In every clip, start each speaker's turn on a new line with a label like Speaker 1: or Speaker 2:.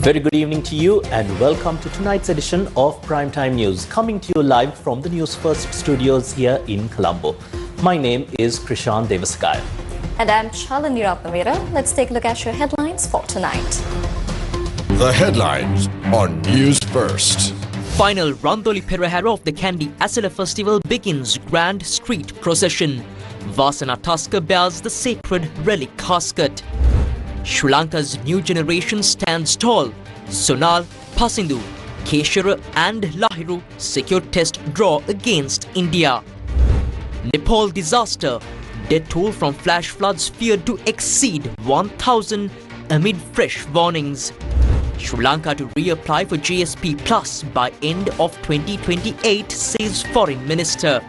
Speaker 1: Very good evening to you and welcome to tonight's edition of Primetime News, coming to you live from the Newsfirst studios here in Colombo. My name is Krishan Devasakaya.
Speaker 2: And I'm Chalani Ratnavera. Let's take a look at your headlines for tonight.
Speaker 3: The headlines on Newsfirst.
Speaker 4: Final Randoli Perahara of the Kandy Asila Festival begins grand street procession. Vasana Tusker bears the sacred relic casket. Sri Lanka's new generation stands tall. Sonal, Pasindu, Keshara and Lahiru secure test draw against India. Nepal disaster. Death toll from flash floods feared to exceed 1,000 amid fresh warnings. Sri Lanka to reapply for GSP Plus by end of 2028, says Foreign Minister.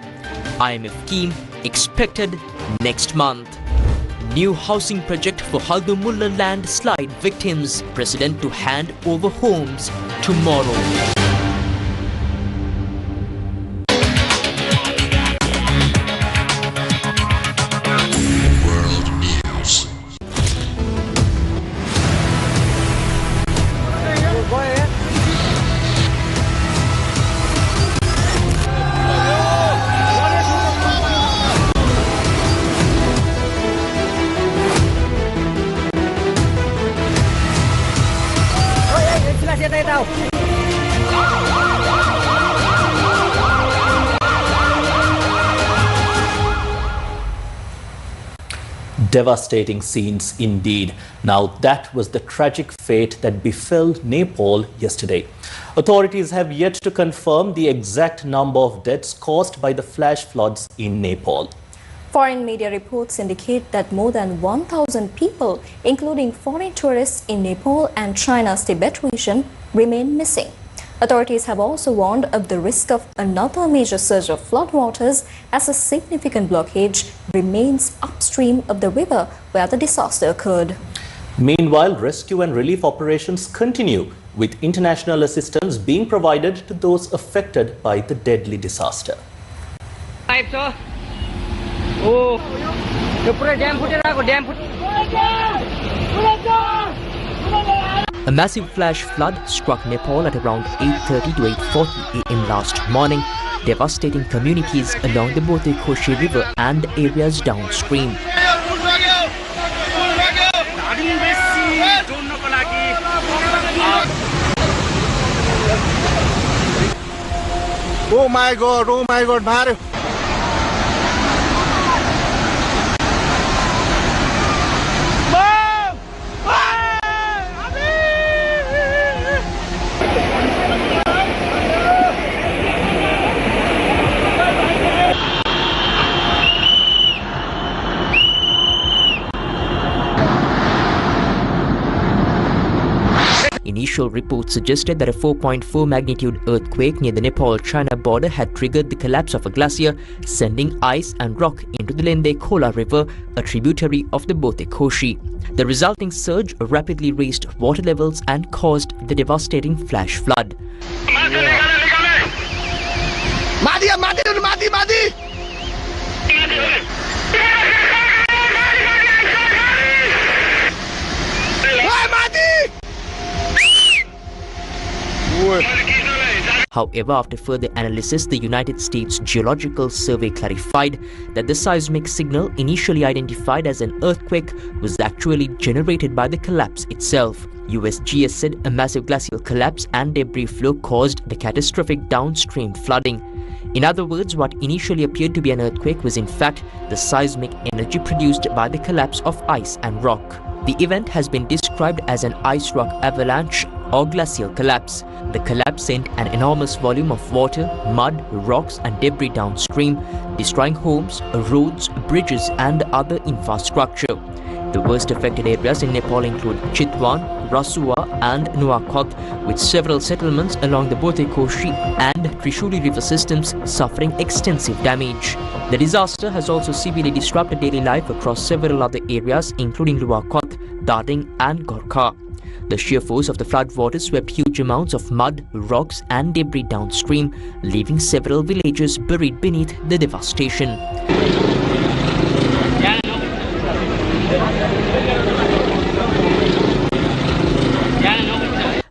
Speaker 4: IMF scheme expected next month. New housing project for Haldumulla landslide victims. President to hand over homes tomorrow.
Speaker 1: Devastating scenes indeed. Now that was the tragic fate that befell Nepal yesterday. Authorities have yet to confirm the exact number of deaths caused by the flash floods in Nepal.
Speaker 2: Foreign media reports indicate that more than 1,000 people, including foreign tourists in Nepal and China's Tibet region, remain missing. Authorities have also warned of the risk of another major surge of floodwaters as a significant blockage remains upstream of the river where the disaster occurred.
Speaker 1: Meanwhile, rescue and relief operations continue, with international assistance being provided to those affected by the deadly disaster.
Speaker 4: A massive flash flood struck Nepal at around 8:30 to 8:40 am last morning, devastating communities along the Bote-Koshi River and areas downstream.
Speaker 5: Oh my God, Mario.
Speaker 4: Initial reports suggested that a 4.4 magnitude earthquake near the Nepal-China border had triggered the collapse of a glacier, sending ice and rock into the Lende-Kola River, a tributary of the Bote-Koshi. The resulting surge rapidly raised water levels and caused the devastating flash flood. However, after further analysis, the United States Geological Survey clarified that the seismic signal initially identified as an earthquake was actually generated by the collapse itself. USGS said a massive glacial collapse and debris flow caused the catastrophic downstream flooding. In other words, what initially appeared to be an earthquake was in fact the seismic energy produced by the collapse of ice and rock. The event has been described as an ice rock avalanche or glacial collapse. The collapse sent an enormous volume of water, mud, rocks and debris downstream, destroying homes, roads, bridges and other infrastructure. The worst affected areas in Nepal include Chitwan, Rasua and Nuakot, with several settlements along the Bote-Koshi and Trishuli river systems suffering extensive damage. The disaster has also severely disrupted daily life across several other areas including Luakot, Darding and Gorkha. The sheer force of the floodwaters swept huge amounts of mud, rocks and debris downstream, leaving several villages buried beneath the devastation.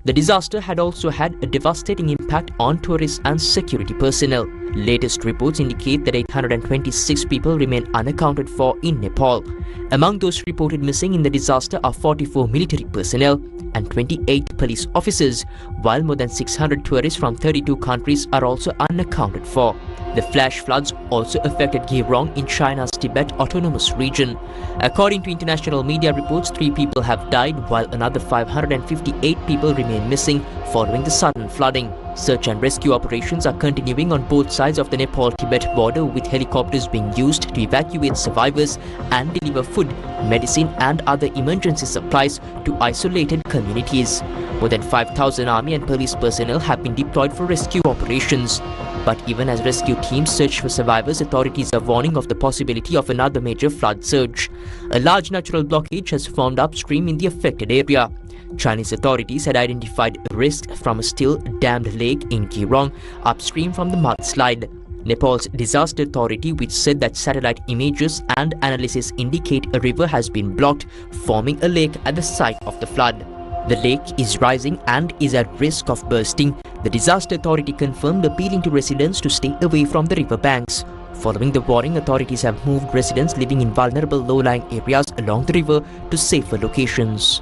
Speaker 4: The disaster had also had a devastating impact on tourists and security personnel. Latest reports indicate that 826 people remain unaccounted for in Nepal. Among those reported missing in the disaster are 44 military personnel and 28 police officers, while more than 600 tourists from 32 countries are also unaccounted for. The flash floods also affected Gyeong in China's Tibet Autonomous Region. According to international media reports, 3 people have died while another 558 people remain missing following the sudden flooding. Search and rescue operations are continuing on both sides of the Nepal-Tibet border, with helicopters being used to evacuate survivors and deliver food, medicine and other emergency supplies to isolated communities. More than 5,000 army and police personnel have been deployed for rescue operations. But even as rescue teams search for survivors, authorities are warning of the possibility of another major flood surge. A large natural blockage has formed upstream in the affected area. Chinese authorities had identified a risk from a still dammed lake in Gyeong, upstream from the mudslide. Nepal's disaster authority, which said that satellite images and analysis indicate a river has been blocked, forming a lake at the site of the flood. The lake is rising and is at risk of bursting. The disaster authority confirmed, appealing to residents to stay away from the river banks. Following the warning, authorities have moved residents living in vulnerable low-lying areas along the river to safer locations.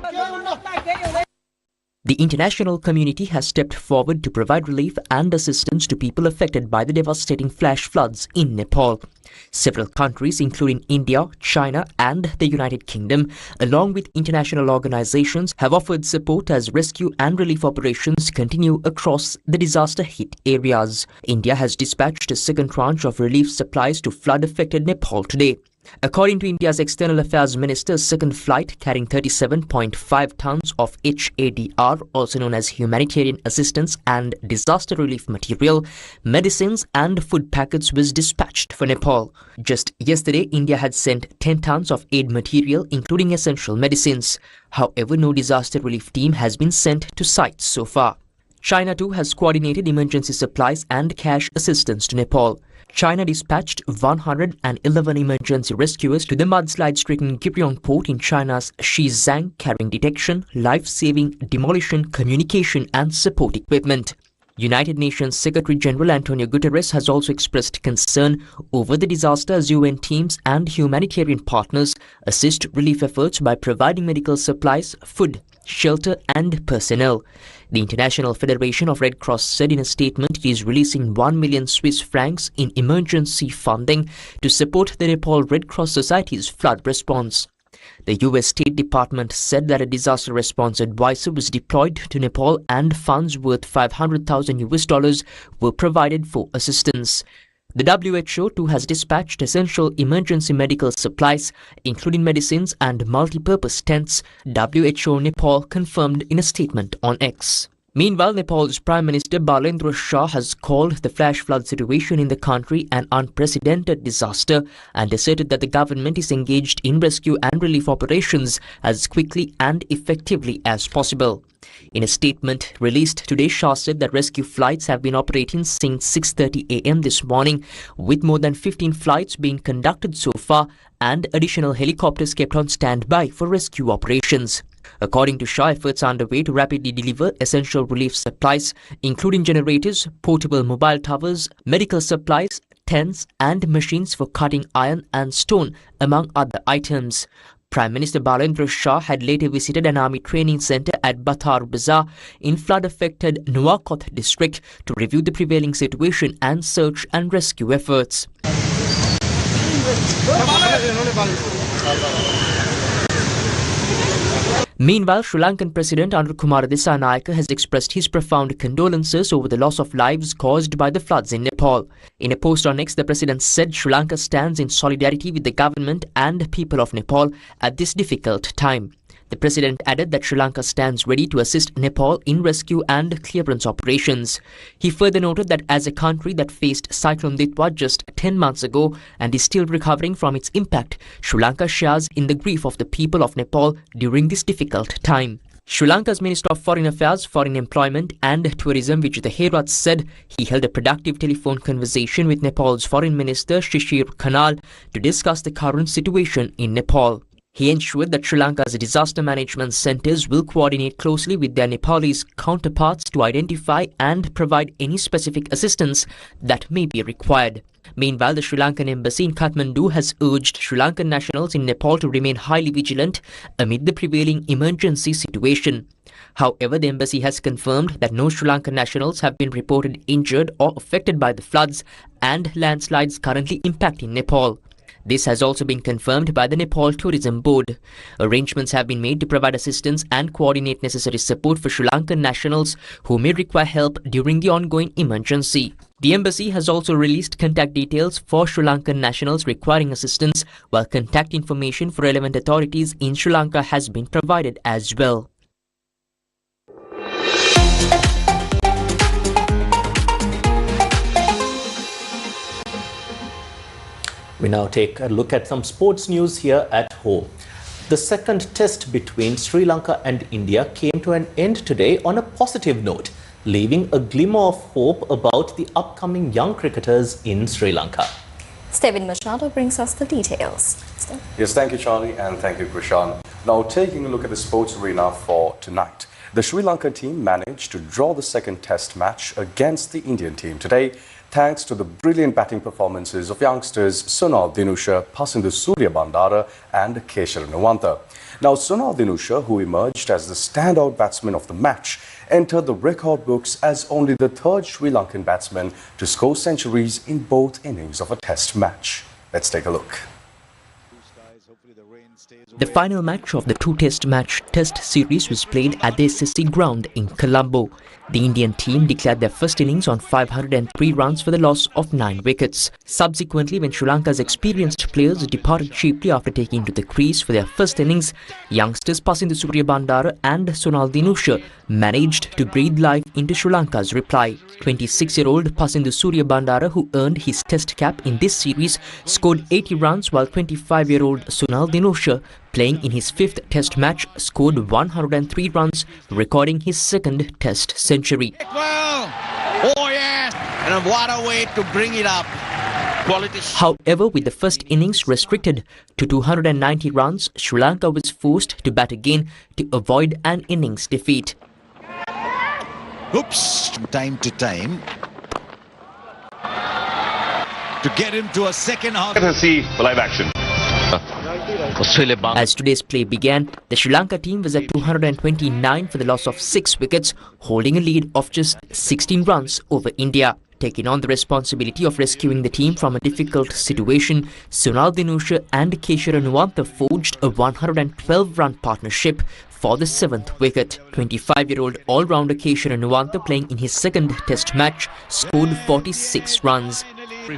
Speaker 4: The international community has stepped forward to provide relief and assistance to people affected by the devastating flash floods in Nepal. Several countries, including India, China and the United Kingdom, along with international organizations, have offered support as rescue and relief operations continue across the disaster-hit areas. India has dispatched a second tranche of relief supplies to flood-affected Nepal today. According to India's External Affairs Minister, a second flight carrying 37.5 tons of HADR, also known as humanitarian assistance and disaster relief material, medicines and food packets, was dispatched for Nepal. Just yesterday, India had sent 10 tons of aid material, including essential medicines. However, no disaster relief team has been sent to sites so far. China too has coordinated emergency supplies and cash assistance to Nepal. China dispatched 111 emergency rescuers to the mudslide-stricken Gyeong port in China's Xizang, carrying detection, life-saving, demolition, communication and support equipment. United Nations Secretary-General Antonio Guterres has also expressed concern over the disaster as UN teams and humanitarian partners assist relief efforts by providing medical supplies, food, shelter and personnel. The International Federation of Red Cross said in a statement it is releasing 1 million Swiss francs in emergency funding to support the Nepal Red Cross Society's flood response. The US State Department said that a disaster response advisor was deployed to Nepal and funds worth $500,000 were provided for assistance. The WHO too has dispatched essential emergency medical supplies, including medicines and multi-purpose tents, WHO Nepal confirmed in a statement on X. Meanwhile, Nepal's Prime Minister Balendra Shah has called the flash flood situation in the country an unprecedented disaster and asserted that the government is engaged in rescue and relief operations as quickly and effectively as possible. In a statement released today, Shah said that rescue flights have been operating since 6:30 a.m. this morning, with more than 15 flights being conducted so far and additional helicopters kept on standby for rescue operations. According to Shah, efforts are underway to rapidly deliver essential relief supplies, including generators, portable mobile towers, medical supplies, tents and machines for cutting iron and stone, among other items. Prime Minister Balendra Shah had later visited an army training centre at Bathar Bazaar in flood-affected Nuwakot district to review the prevailing situation and search and rescue efforts. Meanwhile, Sri Lankan President Anukumara Dissanayake has expressed his profound condolences over the loss of lives caused by the floods in Nepal. In a post on X, the president said Sri Lanka stands in solidarity with the government and people of Nepal at this difficult time. The president added that Sri Lanka stands ready to assist Nepal in rescue and clearance operations. He further noted that as a country that faced Cyclone Ditwa just 10 months ago and is still recovering from its impact, Sri Lanka shares in the grief of the people of Nepal during this difficult time. Sri Lanka's Minister of Foreign Affairs, Foreign Employment and Tourism, Vijay Herat, said he held a productive telephone conversation with Nepal's Foreign Minister Shishir Khanal to discuss the current situation in Nepal. He ensured that Sri Lanka's disaster management centres will coordinate closely with their Nepalese counterparts to identify and provide any specific assistance that may be required. Meanwhile, the Sri Lankan embassy in Kathmandu has urged Sri Lankan nationals in Nepal to remain highly vigilant amid the prevailing emergency situation. However, the embassy has confirmed that no Sri Lankan nationals have been reported injured or affected by the floods and landslides currently impacting Nepal. This has also been confirmed by the Nepal Tourism Board. Arrangements have been made to provide assistance and coordinate necessary support for Sri Lankan nationals who may require help during the ongoing emergency. The embassy has also released contact details for Sri Lankan nationals requiring assistance, while contact information for relevant authorities in Sri Lanka has been provided as well.
Speaker 1: We now take a look at some sports news here at home. The second test between Sri Lanka and India came to an end today on a positive note, leaving a glimmer of hope about the upcoming young cricketers in Sri Lanka.
Speaker 2: Steven Machado brings us the details.
Speaker 6: Yes, thank you, Charlie, and thank you, Krishan. Now, taking a look at the sports arena for tonight. The Sri Lanka team managed to draw the second test match against the Indian team today, thanks to the brilliant batting performances of youngsters Sunal Dinusha, Pasindu Suryabandara and Keshara Nuwantha. Now, Sunal Dinusha, who emerged as the standout batsman of the match, entered the record books as only the third Sri Lankan batsman to score centuries in both innings of a test match. Let's take a look.
Speaker 4: The final match of the two-test match test series was played at the SSC ground in Colombo. The Indian team declared their first innings on 503 runs for the loss of 9 wickets. Subsequently, when Sri Lanka's experienced players departed cheaply after taking to the crease for their first innings, youngsters Pasindu Suryabandara and Sunal Dinusha managed to breathe life into Sri Lanka's reply. 26-year-old Pasindu Suryabandara, who earned his test cap in this series, scored 80 runs, while 25-year-old Sunal Dinusha, playing in his fifth test match, scored 103 runs, recording his second test century.
Speaker 5: Well, oh yes, and what a way to bring it up. Quality.
Speaker 4: However, with the first innings restricted to 290 runs, Sri Lanka was forced to bat again to avoid an innings defeat.
Speaker 7: Oops, from time to time. To get him to a second half.
Speaker 8: Let us see the live action.
Speaker 4: As today's play began, the Sri Lanka team was at 229 for the loss of 6 wickets, holding a lead of just 16 runs over India. Taking on the responsibility of rescuing the team from a difficult situation, Sunal Dinusha and Keshara Nuwantha forged a 112-run partnership for the 7th wicket. 25-year-old all-rounder Keshara Nuwantha, playing in his second test match, scored 46 runs.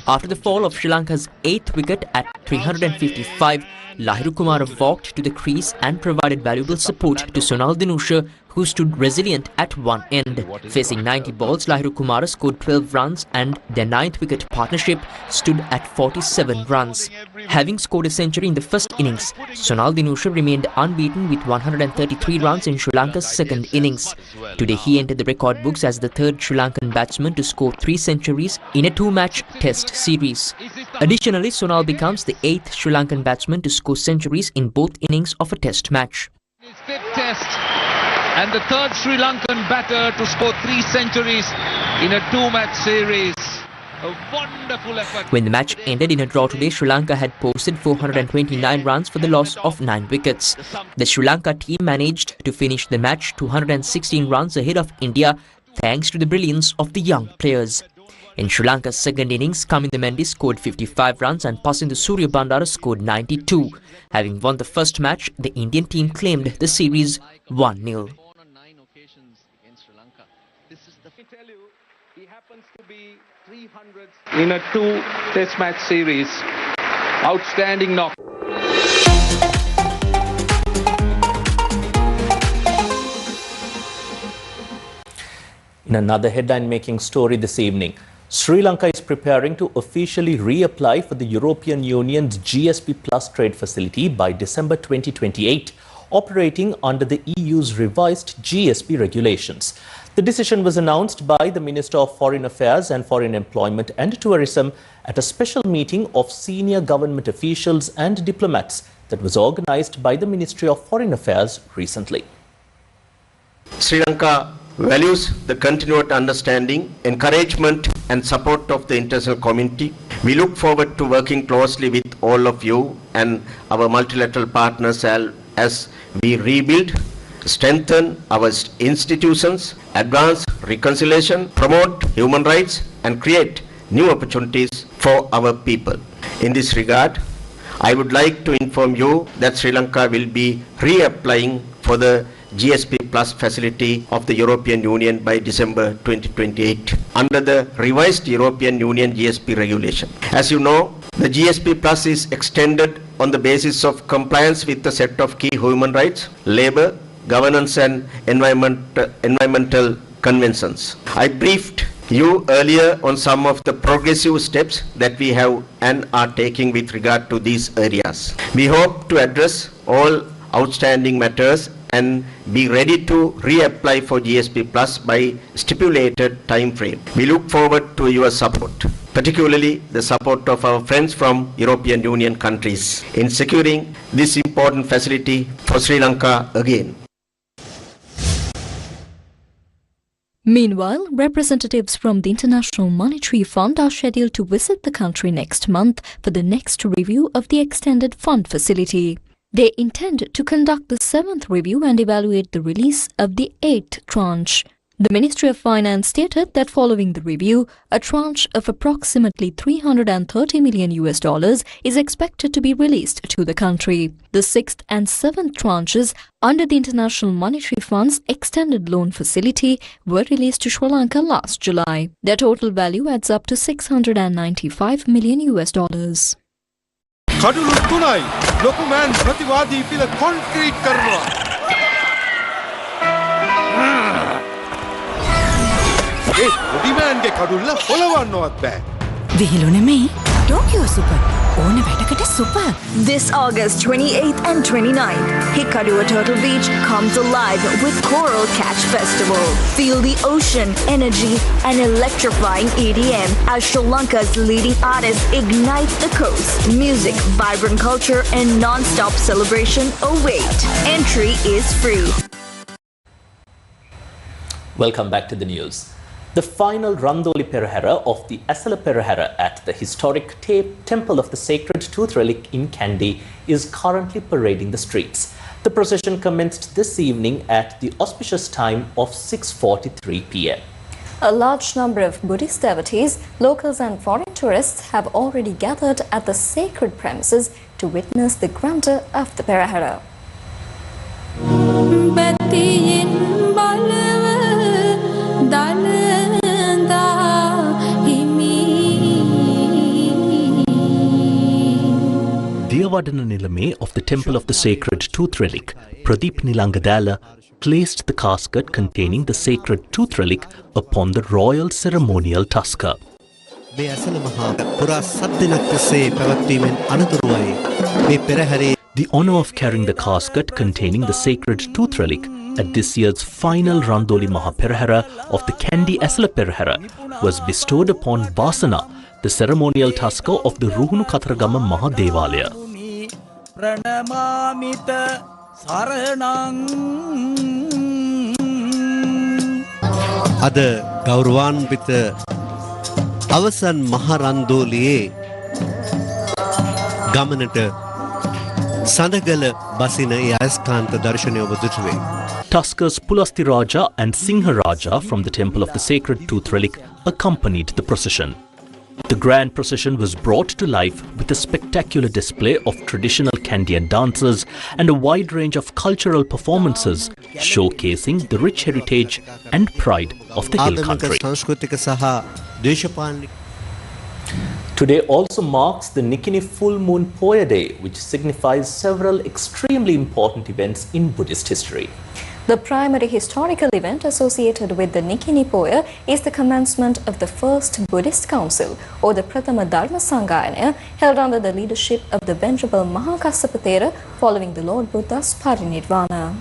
Speaker 4: After the fall of Sri Lanka's 8th wicket at 355, Lahiru Kumara walked to the crease and provided valuable support to Sunal Dinusha, who stood resilient at one end. Facing 90 balls, Lahiru Kumara scored 12 runs and their 9th wicket partnership stood at 47 runs. Having scored a century in the first innings, Sunal Dinusha remained unbeaten with 133 runs in Sri Lanka's second innings. Today he entered the record books as the third Sri Lankan batsman to score 3 centuries in a 2-match test series. Additionally, Sunal becomes the 8th Sri Lankan batsman to score centuries in both innings of a test match.
Speaker 9: His 5th test and the third Sri Lankan batter to score 3 centuries in a 2-match series. A wonderful effort.
Speaker 4: When the match ended in a draw today, Sri Lanka had posted 429 runs for the loss of 9 wickets. The Sri Lanka team managed to finish the match 216 runs ahead of India, thanks to the brilliance of the young players. In Sri Lanka's second innings, Kaminda Mendy scored 55 runs and Pasindu Suryabandara scored 92. Having won the first match, the Indian team claimed the series 1-0.
Speaker 9: In a 2-test match series, outstanding knock.
Speaker 1: In another headline-making story this evening, Sri Lanka is preparing to officially reapply for the European Union's GSP Plus trade facility by December 2028, operating under the EU's revised GSP regulations. The decision was announced by the Minister of Foreign Affairs and Foreign Employment and Tourism at a special meeting of senior government officials and diplomats that was organized by the Ministry of Foreign Affairs recently.
Speaker 8: Sri Lanka values the continued understanding, encouragement and support of the international community. We look forward to working closely with all of you and our multilateral partners as we rebuild, strengthen our institutions, advance reconciliation, promote human rights and create new opportunities for our people. In this regard, I would like to inform you that Sri Lanka will be reapplying for the GSP Plus facility of the European Union by December 2028 under the revised European Union GSP regulation. As you know, the GSP Plus is extended on the basis of compliance with a set of key human rights, labor, governance and environmental conventions. I briefed you earlier on some of the progressive steps that we have and are taking with regard to these areas. We hope to address all outstanding matters and be ready to reapply for GSP Plus by stipulated time frame. We look forward to your support, particularly the support of our friends from European Union countries in securing this important facility for Sri Lanka again.
Speaker 2: Meanwhile, representatives from the International Monetary Fund are scheduled to visit the country next month for the next review of the extended fund facility. They intend to conduct the 7th review and evaluate the release of the 8th tranche. The Ministry of Finance stated that following the review, a tranche of approximately $330 million is expected to be released to the country. The 6th and 7th tranches under the International Monetary Fund's extended loan facility were released to Sri Lanka last July. Their total value adds up to $695 million.
Speaker 10: කඩුළු 3යි ලොකු මෑන් ප්‍රතිවාදී පිළ concrete කරනවා ඒ පොඩි මෑන්ගේ කඩුල්ල පොළවන්නවත් බෑ
Speaker 11: විහිළු නෙමෙයි Tokyo super ඕන වැඩකට super.
Speaker 12: This August 28th and 29th, Hikkaduwa Turtle Beach comes alive with Coral Catch Festival. Feel the ocean, energy and electrifying EDM as Sri Lanka's leading artists ignite the coast. Music, vibrant culture and non-stop celebration await. Entry is free.
Speaker 1: Welcome back to the news. The final Randoli Perahera of the Asala Perahera at the historic Temple of the Sacred Tooth Relic in Kandy is currently parading the streets. The procession commenced this evening at the auspicious time of 6:43 p.m.
Speaker 2: A large number of Buddhist devotees, locals and foreign tourists have already gathered at the sacred premises to witness the grandeur of the Perahera.
Speaker 1: Diyavadana Nilame of the Temple of the Sacred Tooth Relic, Pradeep Nilangadala, placed the casket containing the sacred tooth relic upon the royal ceremonial tusker. The honour of carrying the casket containing the sacred tooth relic at this year's final Randoli Mahaperahera of the Kandy Asala Perahera was bestowed upon Vasana, the ceremonial tusker of the Ruhunu Kataragama Mahadevalaya.
Speaker 13: අද ගෞරවාන්විත අවසන් මහරන්දෝලියේ ගමනට සඳගල බසින යස්කාන්ත දර්ශනය ඔබ දුටුවේ.
Speaker 1: Tuskers Pulasti Raja and Singha Raja from the Temple of the Sacred Tooth Relic accompanied the procession. The grand procession was brought to life with a spectacular display of traditional Kandyan dances and a wide range of cultural performances showcasing the rich heritage and pride of the hill country. Today also marks the Nikini Full Moon Poya Day, which signifies several extremely important events in Buddhist history.
Speaker 2: The primary historical event associated with the Nikini Poya is the commencement of the First Buddhist Council, or the Prathama Dharma Sangayana, held under the leadership of the Venerable Mahakassapa following the Lord Buddha's parinirvana.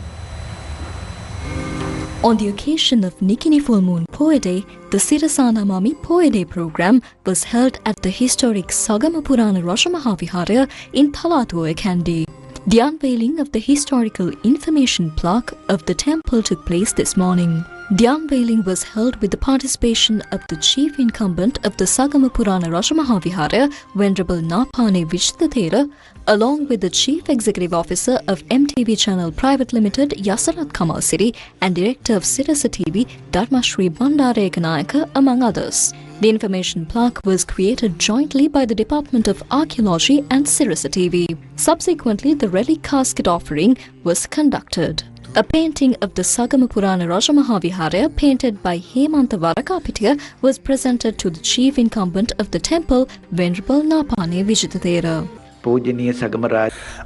Speaker 2: On the occasion of Nikini Full Moon Poya Day, the Sirasa Namami Poya Day program was held at the historic Sagama Purana Rasha Mahavihara in Palatuoya, Kandy. The unveiling of the historical information plaque of the temple took place this morning. The unveiling was held with the participation of the chief incumbent of the Sagamapurana Rajamahavihara, Venerable Napane Vijitathera, along with the chief executive officer of MTV Channel Private Limited, Yasarat Kamal Siri, and director of Sirasa TV, Dharmashri Bandara Ekanayaka, among others. The information plaque was created jointly by the Department of Archaeology and Sirasa TV. Subsequently, the relic casket offering was conducted. A painting of the Sagamapurana Rajamahavihara, painted by Hemanta Varakapitiya, was presented to the chief incumbent of the temple, Venerable Napane Vijitathera.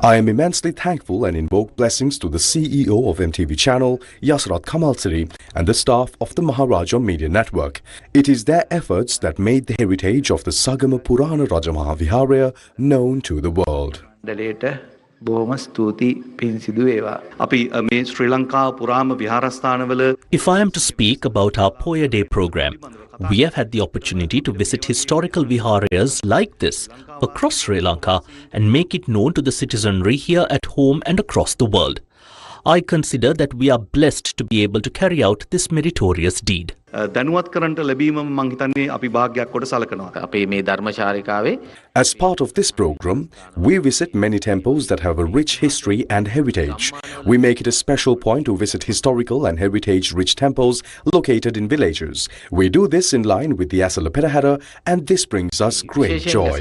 Speaker 6: I am immensely thankful and invoke blessings to the CEO of MTV Channel, Yasarat Kamal Siri, and the staff of the Maharaja Media Network. It is their efforts that made the heritage of the Sagamapurana Rajamahavihara known to the world.
Speaker 1: If I am to speak about our Poya Day program, we have had the opportunity to visit historical viharas like this across Sri Lanka and make it known to the citizenry here at home and across the world. I consider that we are blessed to be able to carry out this meritorious deed.
Speaker 6: As part of this program, we visit many temples that have a rich history and heritage. We make it a special point to visit historical and heritage-rich temples located in villages. We do this in line with the Asala Perahara, and this brings us great joy.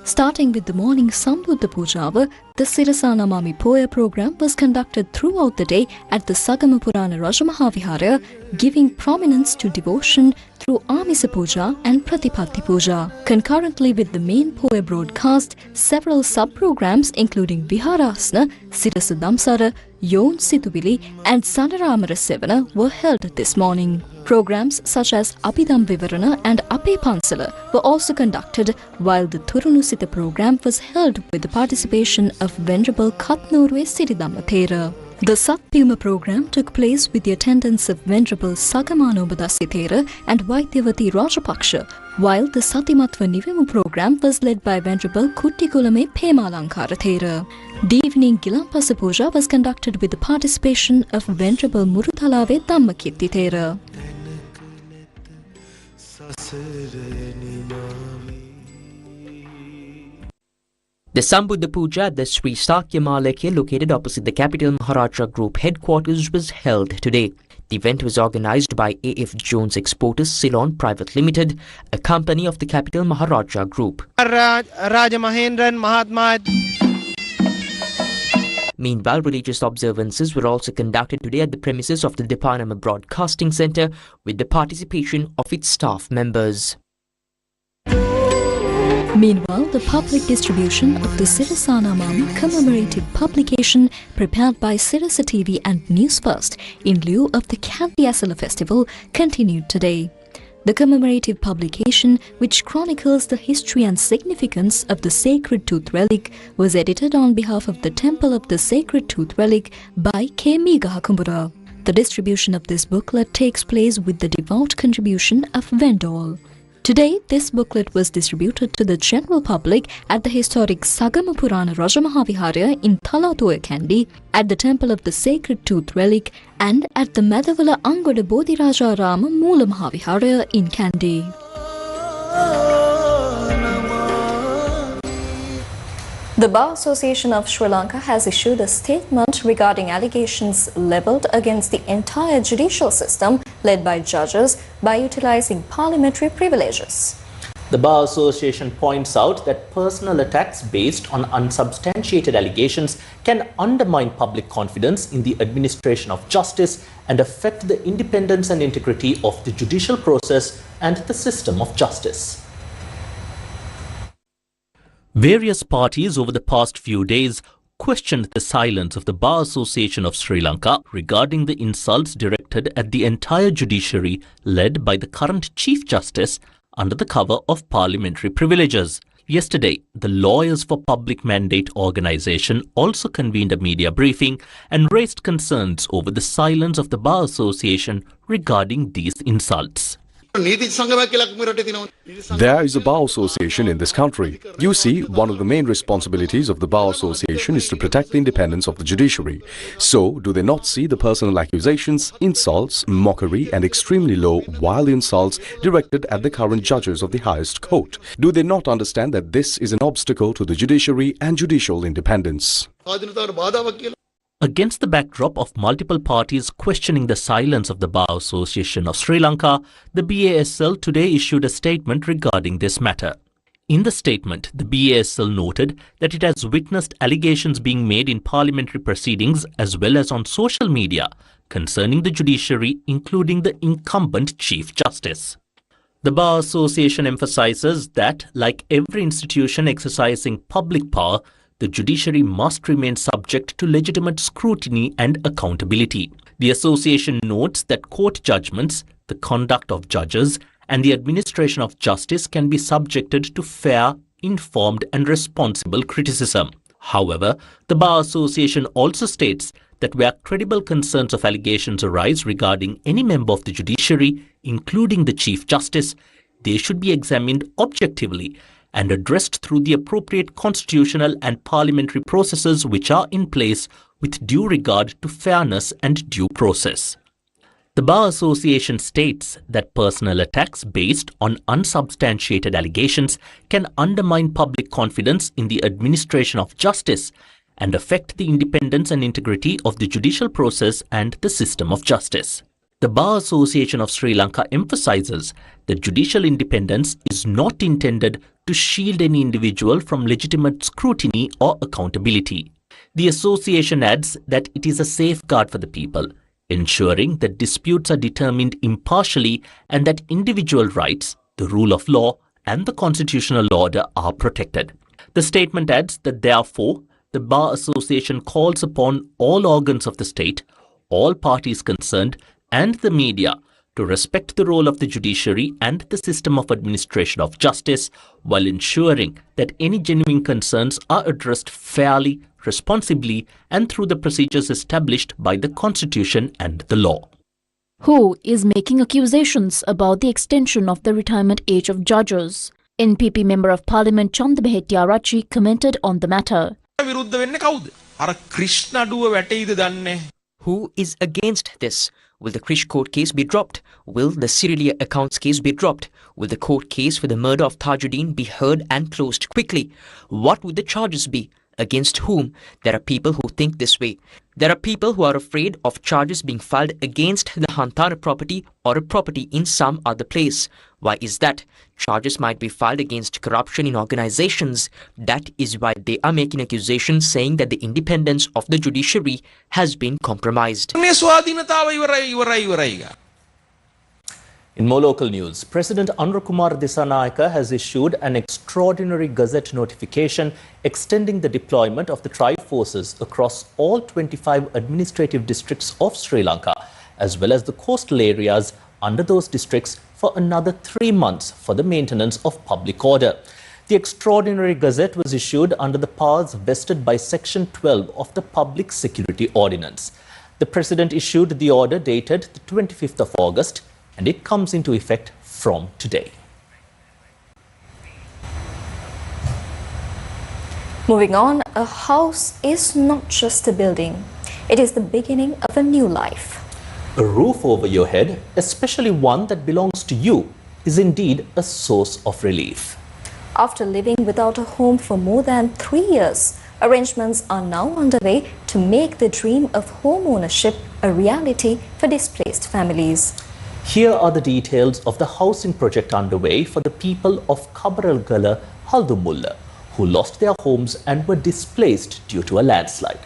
Speaker 2: Starting with the morning Sambuddha Pujava, the Sirasa Namami Poya program was conducted throughout the day at the Sagamapurana Rajamahavihara, giving prominence to devotion through Amisa Puja and Pratipatti Puja. Concurrently with the main Poya broadcast, several sub-programs including Viharasana, Sirasa Damsara, Yon Situvili and Sanaramara Sevana were held this morning. Programs such as Abhidam Vivarana and Ape Pansala were also conducted, while the Turunusita program was held with the participation of Venerable Katnorwe Siridhammathera. The Satpyuma program took place with the attendance of Venerable Sagamanobadasi Thera and Vaidyavati Rajapaksha, while the Satimatva Nivemu program was led by Venerable Kuttikulame Pemalankara Thera. The evening Gilampasa Puja was conducted with the participation of Venerable Muruthalave Dhammakirti Thera.
Speaker 4: The Sambuddha Puja at the Sri Sakya Malakya, located opposite the Capital Maharaja Group headquarters, was held today. The event was organized by A.F. Jones Exporters Ceylon Private Limited, a company of the Capital Maharaja Group. Meanwhile, religious observances were also conducted today at the premises of the Department Broadcasting Centre with the participation of its staff members.
Speaker 2: Meanwhile, the public distribution of the Sirasa Namami commemorative publication prepared by Sirasa TV and Newsfirst in lieu of the Kandy Asala festival continued today. The commemorative publication, which chronicles the history and significance of the Sacred Tooth Relic, was edited on behalf of the Temple of the Sacred Tooth Relic by K. Migahakumbura. The distribution of this booklet takes place with the devout contribution of Vendol. Today, this booklet was distributed to the general public at the historic Sagamapurana Rajamahavihara in Thalatoya Kandy, at the Temple of the Sacred Tooth Relic, and at the Madavala Angoda Bodhiraja Rama Moola Mahavihara in Kandy. The Bar Association of Sri Lanka has issued a statement regarding allegations levelled against the entire judicial system led by judges by utilising parliamentary privileges.
Speaker 1: The Bar Association points out that personal attacks based on unsubstantiated allegations can undermine public confidence in the administration of justice and affect the independence and integrity of the judicial process and the system of justice. Various parties over the past few days questioned the silence of the Bar Association of Sri Lanka regarding the insults directed at the entire judiciary led by the current Chief Justice under the cover of parliamentary privileges. Yesterday, the Lawyers for Public Mandate organization also convened a media briefing and raised concerns over the silence of the Bar Association regarding these insults.
Speaker 3: There is a bar association in this country. You see, one of the main responsibilities of the bar association is to protect the independence of the judiciary. So, do they not see the personal accusations, insults, mockery and extremely low, vile insults directed at the current judges of the highest court? Do they not understand that this is an obstacle to the judiciary and judicial independence?
Speaker 1: Against the backdrop of multiple parties questioning the silence of the Bar Association of Sri Lanka, the BASL today issued a statement regarding this matter. In the statement, the BASL noted that it has witnessed allegations being made in parliamentary proceedings as well as on social media concerning the judiciary, including the incumbent Chief Justice. The Bar Association emphasizes that, like every institution exercising public power, the judiciary must remain subject to legitimate scrutiny and accountability. The association notes that court judgments, the conduct of judges, and the administration of justice can be subjected to fair, informed, and responsible criticism. However, the Bar Association also states that where credible concerns of allegations arise regarding any member of the judiciary, including the Chief Justice, they should be examined objectively and addressed through the appropriate constitutional and parliamentary processes which are in place with due regard to fairness and due process. The Bar Association states that personal attacks based on unsubstantiated allegations can undermine public confidence in the administration of justice and affect the independence and integrity of the judicial process and the system of justice. The Bar Association of Sri Lanka emphasizes that judicial independence is not intended to shield any individual from legitimate scrutiny or accountability. The association adds that it is a safeguard for the people, ensuring that disputes are determined impartially and that individual rights, the rule of law, and the constitutional order are protected. The statement adds that therefore, the Bar Association calls upon all organs of the state, all parties concerned, and the media to respect the role of the judiciary and the system of administration of justice while ensuring that any genuine concerns are addressed fairly, responsibly, and through the procedures established by the Constitution and the law.
Speaker 14: Who is making accusations about the extension of the retirement age of judges? NPP Member of Parliament Chandabehetiarachi commented on the matter.
Speaker 4: Who is against this? Will the Krish court case be dropped? Will the Cyrilia accounts case be dropped? Will the court case for the murder of Tajuddin be heard and closed quickly? What would the charges be? Against whom? There are people who think this way. There are people who are afraid of charges being filed against the Hantara property or a property in some other place. Why is that? Charges might be filed against corruption in organizations. That is why they are making accusations saying that the independence of the judiciary has been compromised.
Speaker 1: In more local news, President Anurakumar Dissanayaka has issued an extraordinary gazette notification extending the deployment of the tri-forces across all 25 administrative districts of Sri Lanka, as well as the coastal areas under those districts for another 3 months for the maintenance of public order. The extraordinary gazette was issued under the powers vested by Section 12 of the Public Security Ordinance. The President issued the order dated the 25th of August, and it comes into effect from today.
Speaker 2: Moving on, a house is not just a building. It is the beginning of a new life.
Speaker 1: A roof over your head, especially one that belongs to you, is indeed a source of relief.
Speaker 2: After living without a home for more than 3 years, arrangements are now underway to make the dream of home ownership a reality for displaced families.
Speaker 1: Here are the details of the housing project underway for the people of Kabaralgala, Haldumulla, who lost their homes and were displaced due to a landslide.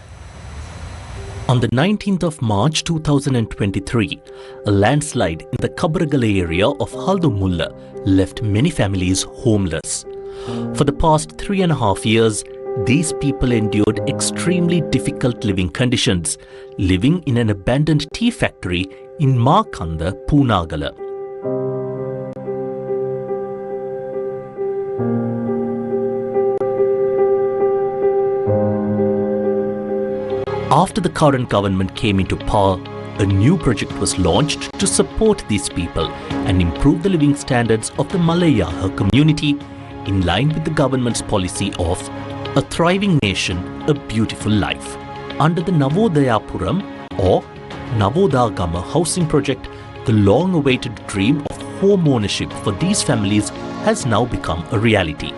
Speaker 1: On the 19th of March 2023, a landslide in the Kabaragala area of Haldumulla left many families homeless. For the past 3.5 years, these people endured extremely difficult living conditions, living in an abandoned tea factory in Markanda, Punagala. After the current government came into power, a new project was launched to support these people and improve the living standards of the Malayaha community in line with the government's policy of a thriving nation, a beautiful life. Under the Navodayapuram or Navodagama housing project, the long-awaited dream of home ownership for these families has now become a reality.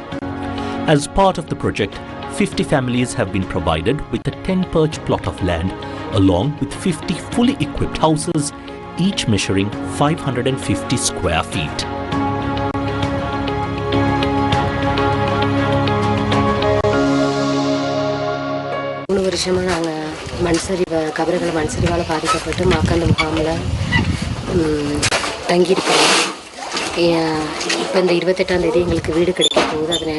Speaker 1: As part of the project, 50 families have been provided with a 10-perch plot of land along with 50 fully equipped houses, each measuring 550 square feet.
Speaker 15: கபறுகளை மண்சரிவால் பாதிக்கப்பட்டு மக்கள் முகாமில் தங்கியிருக்கிறோம். இப்போ இந்த 28ஆம் தேதி எங்களுக்கு வீடு கிடைக்க போகுது. அதில்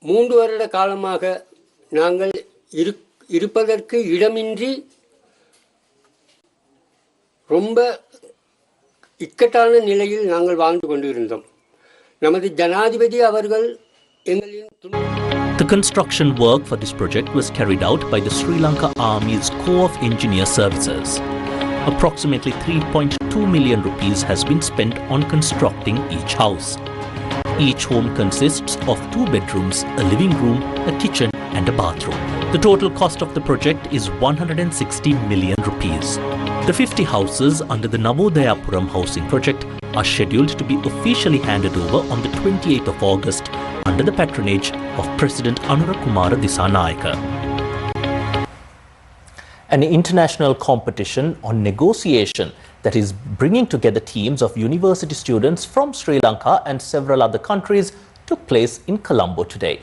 Speaker 16: 3 வருட காலமாக நாங்கள் இருப்பதற்கு இடமின்றி ரொம்ப இக்கட்டான நிலையில் நாங்கள் வாழ்ந்து கொண்டிருந்தோம். நமது ஜனாதிபதி அவர்கள் எங்களின்
Speaker 1: The construction work for this project was carried out by the Sri Lanka Army's Corps of Engineer Services. Approximately 3.2 million rupees has been spent on constructing each house. Each home consists of 2 bedrooms, a living room, a kitchen and a bathroom. The total cost of the project is 160 million rupees. The 50 houses under the Navodayapuram housing project are scheduled to be officially handed over on the 28th of August under the patronage of President Anurakumara Dissanayaka. An international competition on negotiation that is bringing together teams of university students from Sri Lanka and several other countries took place in Colombo today.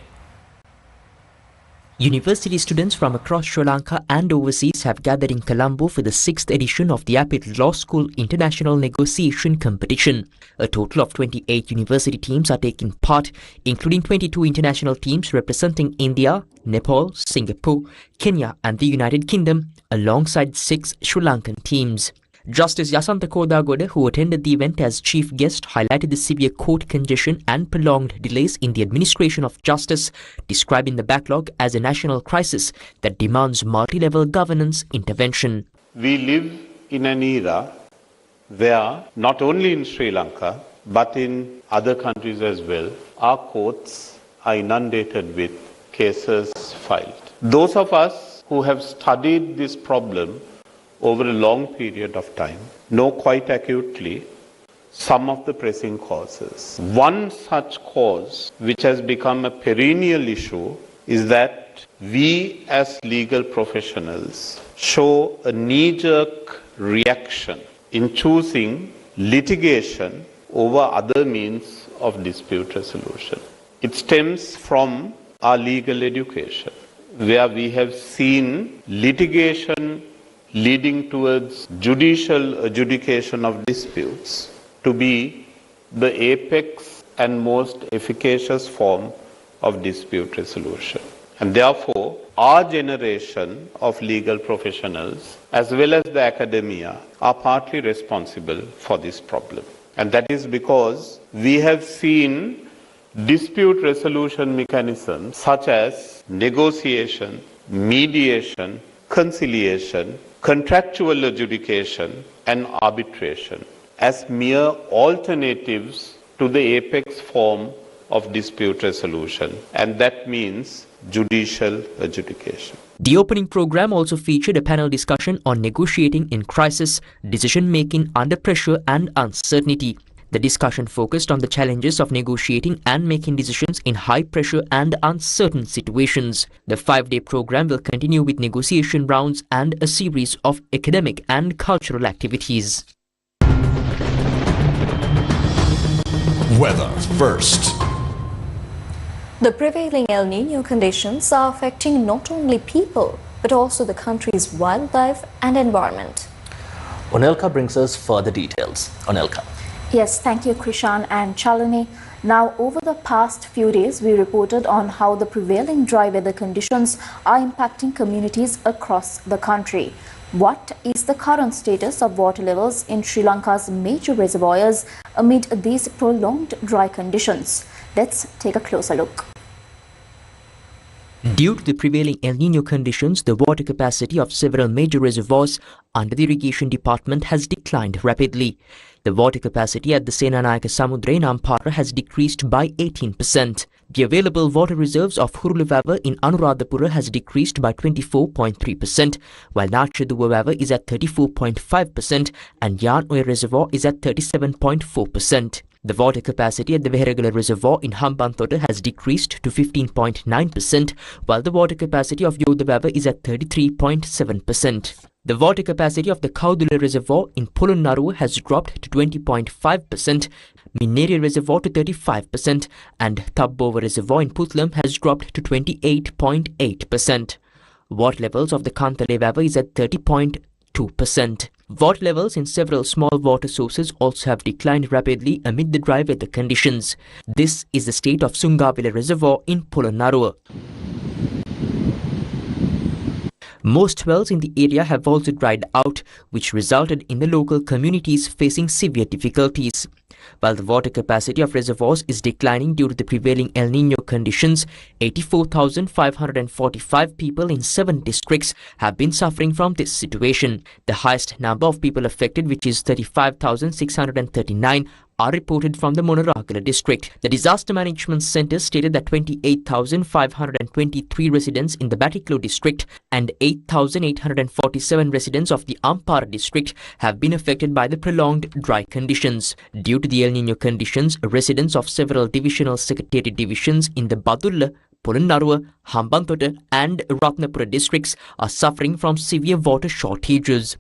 Speaker 4: University students from across Sri Lanka and overseas have gathered in Colombo for the 6th edition of the APIT Law School International Negotiation Competition. A total of 28 university teams are taking part, including 22 international teams representing India, Nepal, Singapore, Kenya and the United Kingdom, alongside 6 Sri Lankan teams. Justice Yasantha Kodagoda, who attended the event as chief guest, highlighted the severe court congestion and prolonged delays in the administration of justice, describing the backlog as a national crisis that demands multi-level governance intervention.
Speaker 17: We live in an era where, not only in Sri Lanka, but in other countries as well, our courts are inundated with cases filed. Those of us who have studied this problem over a long period of time know quite acutely some of the pressing causes. One such cause which has become a perennial issue is that we as legal professionals show a knee-jerk reaction in choosing litigation over other means of dispute resolution. It stems from our legal education, where we have seen litigation leading towards judicial adjudication of disputes to be the apex and most efficacious form of dispute resolution. And therefore, our generation of legal professionals, as well as the academia, are partly responsible for this problem. And that is because we have seen dispute resolution mechanisms such as negotiation, mediation, conciliation, contractual adjudication and arbitration as mere alternatives to the apex form of dispute resolution, and that means judicial adjudication.
Speaker 4: The opening program also featured a panel discussion on negotiating in crisis, decision-making under pressure and uncertainty. The discussion focused on the challenges of negotiating and making decisions in high-pressure and uncertain situations. The 5-day program will continue with negotiation rounds and a series of academic and cultural activities.
Speaker 18: Weather first.
Speaker 2: The prevailing El Niño conditions are affecting not only people, but also the country's wildlife and environment.
Speaker 1: Onelka brings us further details. Onelka.
Speaker 14: Yes, thank you, Krishan and Chalini. Now, over the past few days, we reported on how the prevailing dry weather conditions are impacting communities across the country. What is the current status of water levels in Sri Lanka's major reservoirs amid these prolonged dry conditions? Let's take a closer look.
Speaker 4: Due to the prevailing El Nino conditions, the water capacity of several major reservoirs under the Irrigation Department has declined rapidly. The water capacity at the Senanayaka Samudra in Ampara has decreased by 18%. The available water reserves of Hurulavawa in Anuradhapura has decreased by 24.3%, while Nachaduwavawa is at 34.5% and Yarnoy Reservoir is at 37.4%. The water capacity at the Veheragala Reservoir in Hambantota has decreased to 15.9%, while the water capacity of Yodavawa is at 33.7%. The water capacity of the Kaudula Reservoir in Polonnaruwa has dropped to 20.5%, Minneri Reservoir to 35%, and Tabbova Reservoir in Putlam has dropped to 28.8%. Water levels of the Kantalevawa is at 30.2%. Water levels in several small water sources also have declined rapidly amid the dry weather conditions. This is the state of Sungavila Reservoir in Polonnaruwa. Most wells in the area have also dried out, which resulted in the local communities facing severe difficulties. While the water capacity of reservoirs is declining due to the prevailing El Nino conditions, 84,545 people in 7 districts have been suffering from this situation. The highest number of people affected, which is 35,639, are reported from the Monoragala district. The Disaster Management Centre stated that 28,523 residents in the Batiklo district and 8,847 residents of the Ampara district have been affected by the prolonged dry conditions. Due to the El Nino conditions, residents of several divisional secretariat divisions in the Badulla, Polonnaruwa, Hambantota and Ratnapura districts are suffering from severe water shortages.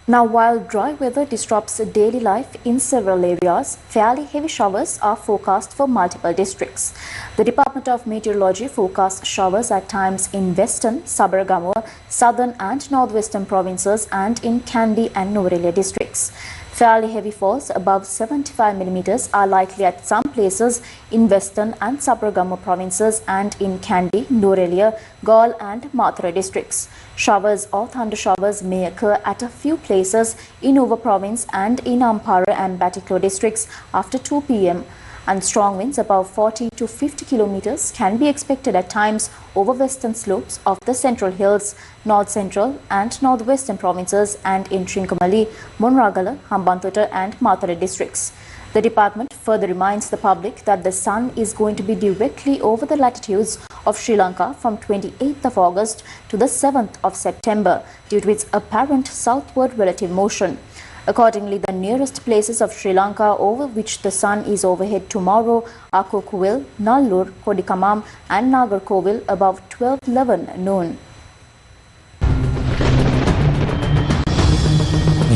Speaker 14: Now, while dry weather disrupts daily life in several areas, fairly heavy showers are forecast for multiple districts. The Department of Meteorology forecasts showers at times in western, Sabaragamuwa, southern and northwestern provinces and in Kandy and Nuwara districts. Fairly heavy falls above 75 mm are likely at some places in western and Sabaragamuwa provinces and in Kandy, Nuwara, Gaul and Mathura districts. Showers or thunder showers may occur at a few places in Over province and in Ampara and Batiklo districts after 2 p.m. and strong winds above 40 to 50 kilometers can be expected at times over western slopes of the central hills, north central and northwestern provinces and in Trincomalee, Monragala, Hambantota and Mathura districts. The department further reminds the public that the sun is going to be directly over the latitudes of Sri Lanka from 28th of August to the 7th of September due to its apparent southward relative motion. Accordingly, the nearest places of Sri Lanka over which the sun is overhead tomorrow are Kokuvil, Nallur, Kodikamam and Nagarkovil above 12:11 noon.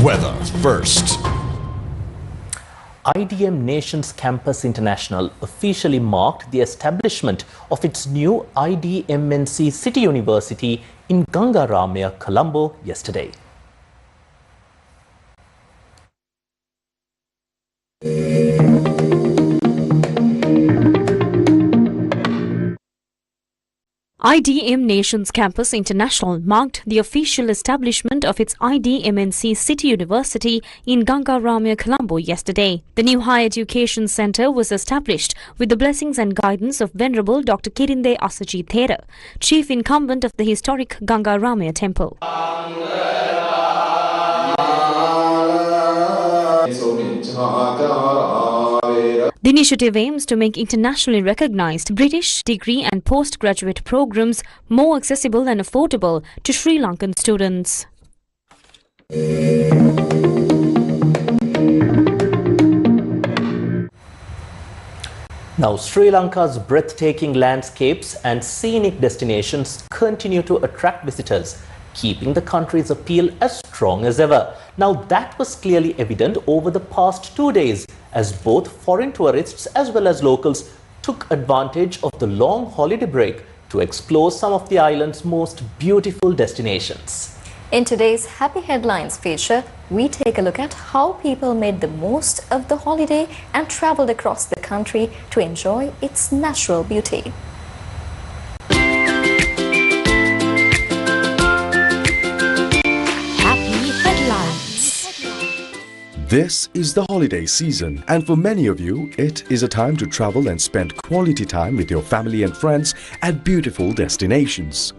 Speaker 18: Weather first.
Speaker 1: IDM Nations Campus International officially marked the establishment of its new IDMNC City University in Gangaramaya, Colombo yesterday.
Speaker 19: IDM Nations Campus International marked the official establishment of its IDMNC City University in Gangaramaya, Colombo yesterday. The new higher education centre was established with the blessings and guidance of Venerable Dr. Kirinde Asaji Thera, chief incumbent of the historic Gangaramaya temple. The initiative aims to make internationally recognized British degree and postgraduate programs more accessible and affordable to Sri Lankan students.
Speaker 1: Now, Sri Lanka's breathtaking landscapes and scenic destinations continue to attract visitors, keeping the country's appeal as strong as ever. Now, that was clearly evident over the past 2 days as both foreign tourists as well as locals took advantage of the long holiday break to explore some of the island's most beautiful destinations.
Speaker 2: In today's Happy Headlines feature, we take a look at how people made the most of the holiday and traveled across the country to enjoy its natural beauty.
Speaker 3: This is the holiday season, and for many of you, it is a time to travel and spend quality time with your family and friends at beautiful destinations.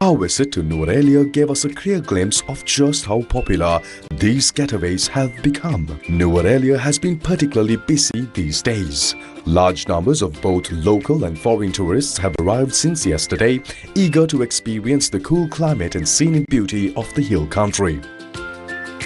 Speaker 3: Our visit to Nuwara gave us a clear glimpse of just how popular these getaways have become. Nuwara has been particularly busy these days. Large numbers of both local and foreign tourists have arrived since yesterday, eager to experience the cool climate and scenic beauty of the hill country.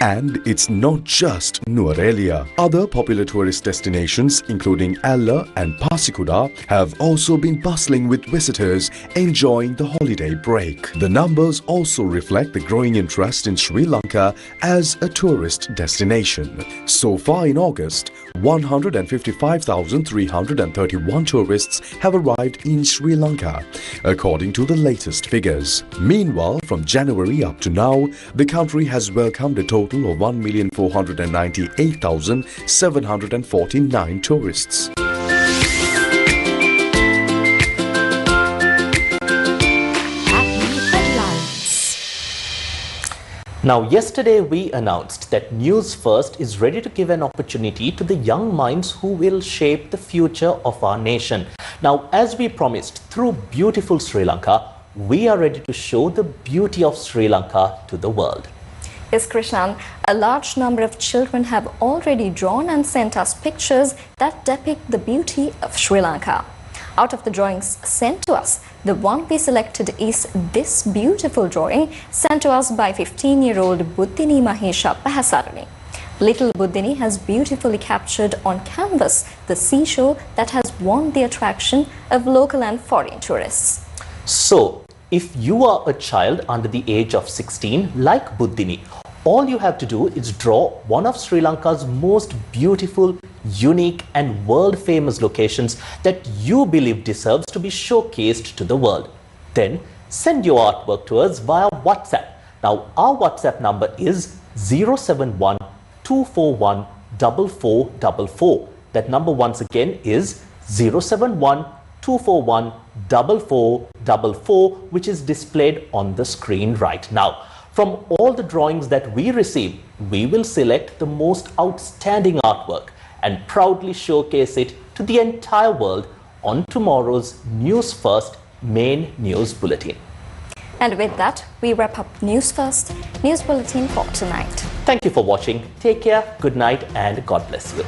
Speaker 3: And it's not just Nuwara. Other popular tourist destinations, including Alla and Pasikuda, have also been bustling with visitors enjoying the holiday break. The numbers also reflect the growing interest in Sri Lanka as a tourist destination. So far in August, 155,331 tourists have arrived in Sri Lanka, according to the latest figures. Meanwhile, from January up to now, the country has welcomed a total of 1,498,749 tourists.
Speaker 1: Now, yesterday we announced that Newsfirst is ready to give an opportunity to the young minds who will shape the future of our nation. Now, as we promised, through beautiful Sri Lanka, we are ready to show the beauty of Sri Lanka to the world.
Speaker 2: Yes, Krishan, a large number of children have already drawn and sent us pictures that depict the beauty of Sri Lanka. Out of the drawings sent to us, the one we selected is this beautiful drawing sent to us by 15-year-old Buddhini Mahesha Pahasarani. Little Buddhini has beautifully captured on canvas the seashore that has won the attraction of local and foreign tourists.
Speaker 1: So, if you are a child under the age of 16 like Buddhini, all you have to do is draw one of Sri Lanka's most beautiful, unique and world-famous locations that you believe deserves to be showcased to the world. Then send your artwork to us via WhatsApp. Now, our WhatsApp number is 071 241 4444. That number once again is 071 241 4444, which is displayed on the screen right now. From all the drawings that we receive, we will select the most outstanding artwork and proudly showcase it to the entire world on tomorrow's Newsfirst main news bulletin.
Speaker 2: And with that, we wrap up Newsfirst news bulletin for tonight.
Speaker 1: Thank you for watching. Take care, good night, and God bless you.